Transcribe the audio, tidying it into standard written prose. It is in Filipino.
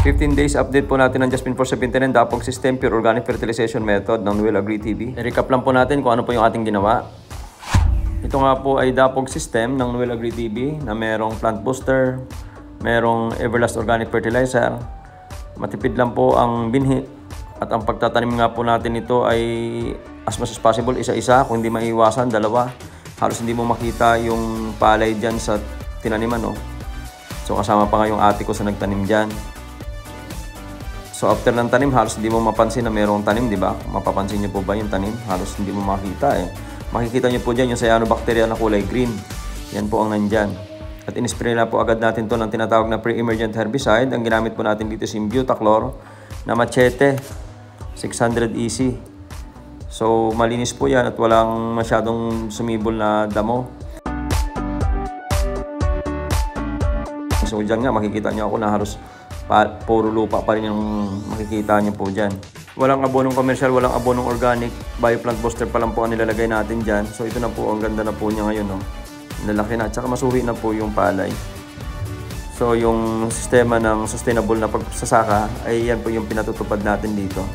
15 days update po natin ng Jasmine 479 Dapog System Pure Organic Fertilization Method ng Noel Agri TV. I-recap lang po natin kung ano po yung ating ginawa. Ito nga po ay Dapog System ng Noel Agri TV na merong plant booster, merong Everlast Organic Fertilizer. Matipid lang po ang binhi at ang pagtatanim nga po natin ito ay as much as possible isa-isa, kung hindi maiwasan dalawa. Halos hindi mo makita yung palay dyan sa tinaniman, no? So kasama pa nga yung ate ko sa nagtanim dyan. So after ng tanim, halos hindi mo mapansin na mayroong tanim, di ba? Mapapansin niyo po ba yung tanim? Halos hindi mo makita eh. Makikita niyo po dyan yung cyanobacteria na kulay green. Yan po ang nandyan. At in-spray na po agad natin to ng tinatawag na pre-emergent herbicide. Ang ginamit po natin dito si Butachlor na Machete 600 EC. So malinis po yan at walang masyadong sumibol na damo. So dyan nga makikita niyo ako na halos puro lupa pa rin yung makikita niyo po dyan. Walang abonong commercial, walang abonong organic. Bioplant booster pa lang po ang nilalagay natin dyan. So ito na po, ang ganda na po niya ngayon, no? Lalaki na, tsaka masuhi na po yung palay. So yung sistema ng sustainable na pagsasaka ay yan po yung pinatutupad natin dito.